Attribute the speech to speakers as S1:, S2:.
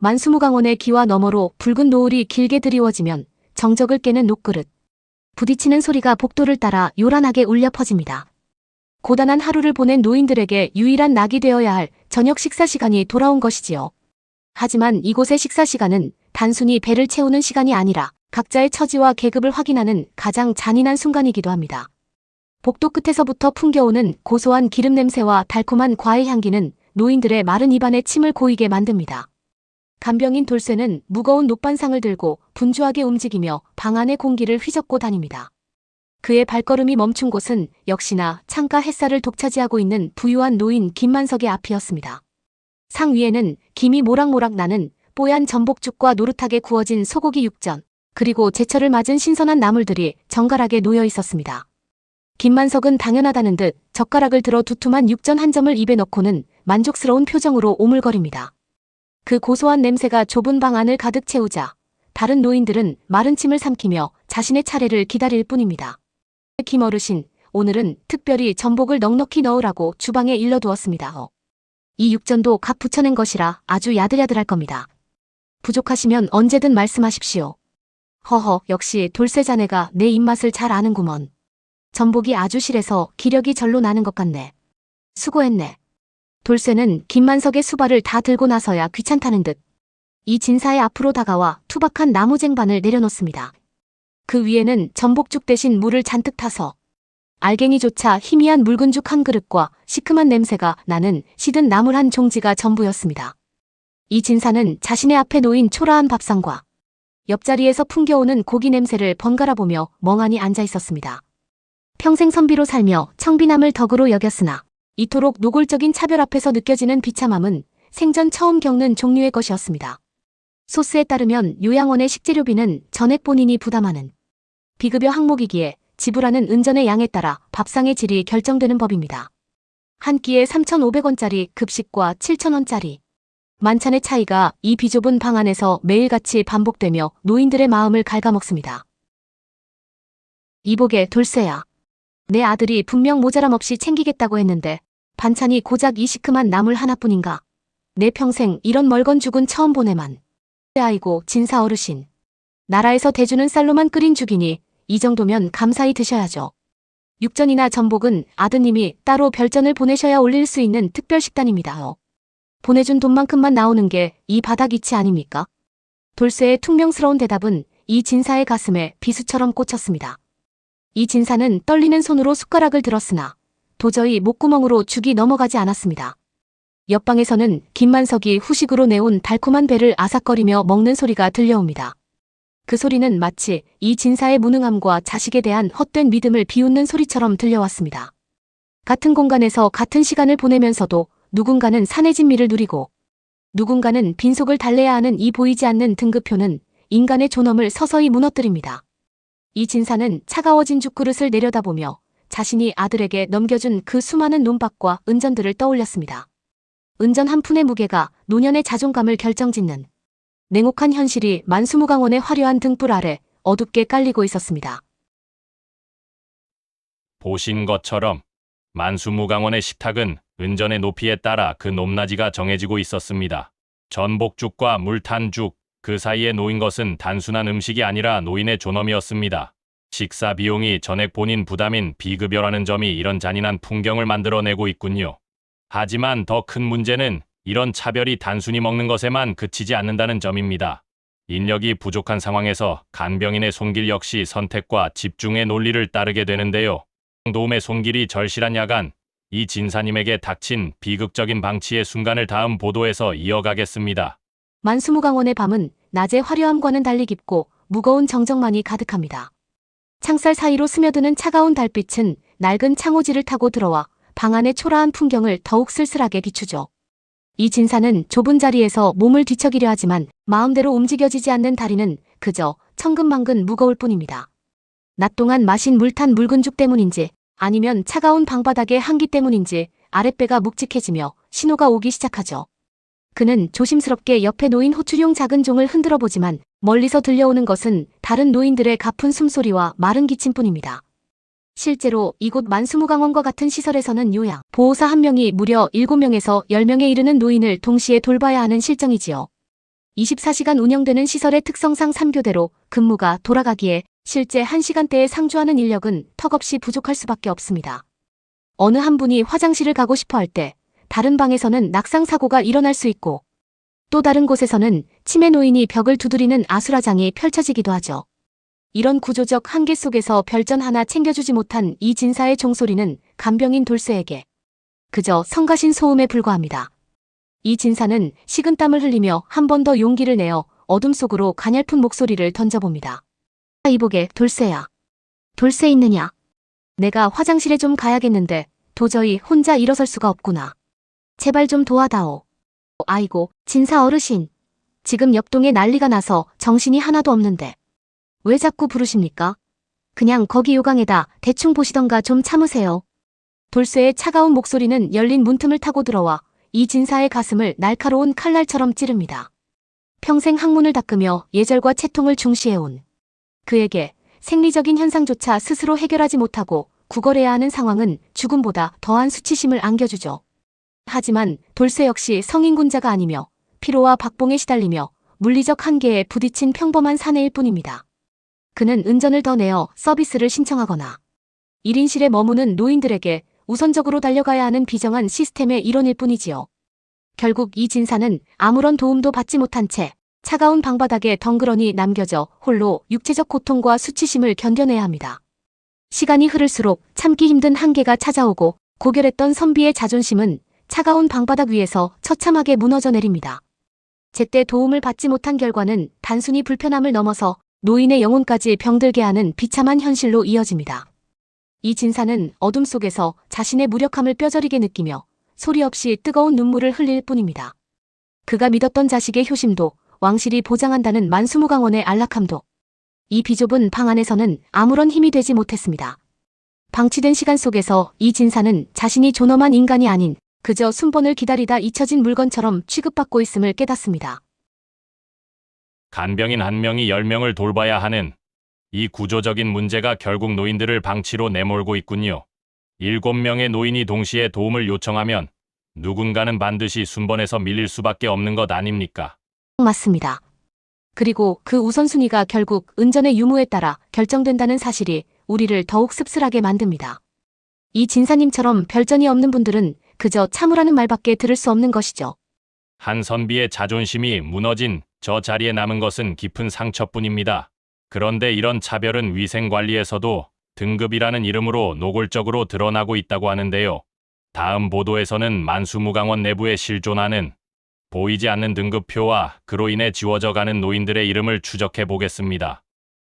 S1: 만수무강원의 기와 너머로 붉은 노을이 길게 드리워지면 정적을 깨는 녹그릇. 부딪히는 소리가 복도를 따라 요란하게 울려 퍼집니다. 고단한 하루를 보낸 노인들에게 유일한 낙이 되어야 할 저녁 식사 시간이 돌아온 것이지요. 하지만 이곳의 식사 시간은 단순히 배를 채우는 시간이 아니라 각자의 처지와 계급을 확인하는 가장 잔인한 순간이기도 합니다. 복도 끝에서부터 풍겨오는 고소한 기름 냄새와 달콤한 과일 향기는 노인들의 마른 입안에 침을 고이게 만듭니다. 간병인 돌쇠는 무거운 녹반상을 들고 분주하게 움직이며 방 안의 공기를 휘젓고 다닙니다. 그의 발걸음이 멈춘 곳은 역시나 창가 햇살을 독차지하고 있는 부유한 노인 김만석의 앞이었습니다. 상 위에는 김이 모락모락 나는 뽀얀 전복죽과 노릇하게 구워진 소고기 육전, 그리고 제철을 맞은 신선한 나물들이 정갈하게 놓여 있었습니다. 김만석은 당연하다는 듯 젓가락을 들어 두툼한 육전 한 점을 입에 넣고는 만족스러운 표정으로 오물거립니다. 그 고소한 냄새가 좁은 방 안을 가득 채우자 다른 노인들은 마른 침을 삼키며 자신의 차례를 기다릴 뿐입니다. 김 어르신, 오늘은 특별히 전복을 넉넉히 넣으라고 주방에 일러두었습니다. 이 육전도 각 부쳐낸 것이라 아주 야들야들할 겁니다. 부족하시면 언제든 말씀하십시오. 허허, 역시 돌쇠 자네가 내 입맛을 잘 아는구먼. 전복이 아주 실해서 기력이 절로 나는 것 같네. 수고했네. 돌쇠는 김만석의 수발을 다 들고 나서야 귀찮다는 듯 이 진사의 앞으로 다가와 투박한 나무 쟁반을 내려놓습니다. 그 위에는 전복죽 대신 물을 잔뜩 타서 알갱이조차 희미한 묽은 죽 한 그릇과 시큼한 냄새가 나는 시든 나물 한 종지가 전부였습니다. 이 진사는 자신의 앞에 놓인 초라한 밥상과 옆자리에서 풍겨오는 고기 냄새를 번갈아 보며 멍하니 앉아 있었습니다. 평생 선비로 살며 청빈함을 덕으로 여겼으나 이토록 노골적인 차별 앞에서 느껴지는 비참함은 생전 처음 겪는 종류의 것이었습니다. 소스에 따르면 요양원의 식재료비는 전액 본인이 부담하는 비급여 항목이기에 지불하는 은전의 양에 따라 밥상의 질이 결정되는 법입니다. 한 끼에 3,500원짜리 급식과 7,000원짜리 만찬의 차이가 이 비좁은 방 안에서 매일같이 반복되며 노인들의 마음을 갉아먹습니다. 이보게 돌쇠야. 내 아들이 분명 모자람 없이 챙기겠다고 했는데 반찬이 고작 이 시큼한 나물 하나뿐인가? 내 평생 이런 멀건 죽은 처음 보네만. 아이고 진사 어르신. 나라에서 대주는 쌀로만 끓인 죽이니 이 정도면 감사히 드셔야죠. 육전이나 전복은 아드님이 따로 별전을 보내셔야 올릴 수 있는 특별 식단입니다. 보내준 돈만큼만 나오는 게 이 바닥 이치 아닙니까? 돌쇠의 퉁명스러운 대답은 이 진사의 가슴에 비수처럼 꽂혔습니다. 이 진사는 떨리는 손으로 숟가락을 들었으나 도저히 목구멍으로 죽이 넘어가지 않았습니다. 옆방에서는 김만석이 후식으로 내온 달콤한 배를 아삭거리며 먹는 소리가 들려옵니다. 그 소리는 마치 이 진사의 무능함과 자식에 대한 헛된 믿음을 비웃는 소리처럼 들려왔습니다. 같은 공간에서 같은 시간을 보내면서도 누군가는 산해진미를 누리고 누군가는 빈속을 달래야 하는 이 보이지 않는 등급표는 인간의 존엄을 서서히 무너뜨립니다. 이 진사는 차가워진 죽그릇을 내려다보며 자신이 아들에게 넘겨준 그 수많은 논밭과 은전들을 떠올렸습니다. 은전 한 푼의 무게가 노년의 자존감을 결정짓는 냉혹한 현실이 만수무강원의 화려한 등불 아래 어둡게 깔리고 있었습니다.
S2: 보신 것처럼 만수무강원의 식탁은 은전의 높이에 따라 그 높낮이가 정해지고 있었습니다. 전복죽과 물탄죽, 그 사이에 놓인 것은 단순한 음식이 아니라 노인의 존엄이었습니다. 식사 비용이 전액 본인 부담인 비급여라는 점이 이런 잔인한 풍경을 만들어내고 있군요. 하지만 더 큰 문제는 이런 차별이 단순히 먹는 것에만 그치지 않는다는 점입니다. 인력이 부족한 상황에서 간병인의 손길 역시 선택과 집중의 논리를 따르게 되는데요. 도움의 손길이 절실한 야간, 이 진사님에게 닥친 비극적인 방치의 순간을 다음 보도에서 이어가겠습니다.
S1: 만수무강원의 밤은 낮의 화려함과는 달리 깊고 무거운 정적만이 가득합니다. 창살 사이로 스며드는 차가운 달빛은 낡은 창호지를 타고 들어와 방 안의 초라한 풍경을 더욱 쓸쓸하게 비추죠. 이 진사는 좁은 자리에서 몸을 뒤척이려 하지만 마음대로 움직여지지 않는 다리는 그저 천근만근 무거울 뿐입니다. 낮 동안 마신 물탄 묽은 죽 때문인지 아니면 차가운 방바닥의 한기 때문인지 아랫배가 묵직해지며 신호가 오기 시작하죠. 그는 조심스럽게 옆에 놓인 호출용 작은 종을 흔들어 보지만 멀리서 들려오는 것은 다른 노인들의 가쁜 숨소리와 마른 기침뿐입니다. 실제로 이곳 만수무강원과 같은 시설에서는 요양, 보호사 1명이 무려 7명에서 10명에 이르는 노인을 동시에 돌봐야 하는 실정이지요. 24시간 운영되는 시설의 특성상 3교대로 근무가 돌아가기에 실제 1시간대에 상주하는 인력은 턱없이 부족할 수밖에 없습니다. 어느 한 분이 화장실을 가고 싶어 할 때 다른 방에서는 낙상 사고가 일어날 수 있고 또 다른 곳에서는 치매 노인이 벽을 두드리는 아수라장이 펼쳐지기도 하죠. 이런 구조적 한계 속에서 별전 하나 챙겨주지 못한 이 진사의 종소리는 간병인 돌쇠에게 그저 성가신 소음에 불과합니다. 이 진사는 식은땀을 흘리며 한 번 더 용기를 내어 어둠 속으로 가냘픈 목소리를 던져봅니다. 이보게 돌쇠야. 돌쇠 있느냐? 내가 화장실에 좀 가야겠는데 도저히 혼자 일어설 수가 없구나. 제발 좀 도와다오. 아이고, 진사 어르신. 지금 옆동에 난리가 나서 정신이 하나도 없는데. 왜 자꾸 부르십니까? 그냥 거기 요강에다 대충 보시던가 좀 참으세요. 돌쇠의 차가운 목소리는 열린 문틈을 타고 들어와 이 진사의 가슴을 날카로운 칼날처럼 찌릅니다. 평생 학문을 닦으며 예절과 채통을 중시해온 그에게 생리적인 현상조차 스스로 해결하지 못하고 구걸해야 하는 상황은 죽음보다 더한 수치심을 안겨주죠. 하지만 돌쇠 역시 성인군자가 아니며 피로와 박봉에 시달리며 물리적 한계에 부딪힌 평범한 사내일 뿐입니다. 그는 은전을 더 내어 서비스를 신청하거나 1인실에 머무는 노인들에게 우선적으로 달려가야 하는 비정한 시스템의 일원일 뿐이지요. 결국 이 진사는 아무런 도움도 받지 못한 채 차가운 방바닥에 덩그러니 남겨져 홀로 육체적 고통과 수치심을 견뎌내야 합니다. 시간이 흐를수록 참기 힘든 한계가 찾아오고 고결했던 선비의 자존심은 차가운 방바닥 위에서 처참하게 무너져 내립니다. 제때 도움을 받지 못한 결과는 단순히 불편함을 넘어서 노인의 영혼까지 병들게 하는 비참한 현실로 이어집니다. 이 진사는 어둠 속에서 자신의 무력함을 뼈저리게 느끼며 소리 없이 뜨거운 눈물을 흘릴 뿐입니다. 그가 믿었던 자식의 효심도 왕실이 보장한다는 만수무강원의 안락함도 이 비좁은 방 안에서는 아무런 힘이 되지 못했습니다. 방치된 시간 속에서 이 진사는 자신이 존엄한 인간이 아닌 그저 순번을 기다리다 잊혀진 물건처럼 취급받고 있음을 깨닫습니다.
S2: 간병인 한 명이 10명을 돌봐야 하는 이 구조적인 문제가 결국 노인들을 방치로 내몰고 있군요. 7명의 노인이 동시에 도움을 요청하면 누군가는 반드시 순번에서 밀릴 수밖에 없는 것 아닙니까?
S1: 맞습니다. 그리고 그 우선순위가 결국 은전의 유무에 따라 결정된다는 사실이 우리를 더욱 씁쓸하게 만듭니다. 이 진사님처럼 별전이 없는 분들은 그저 참으라는 말밖에 들을 수 없는 것이죠.
S2: 한 선비의 자존심이 무너진 저 자리에 남은 것은 깊은 상처뿐입니다. 그런데 이런 차별은 위생관리에서도 등급이라는 이름으로 노골적으로 드러나고 있다고 하는데요. 다음 보도에서는 만수무강원 내부에 실존하는 보이지 않는 등급표와 그로 인해 지워져가는 노인들의 이름을 추적해 보겠습니다.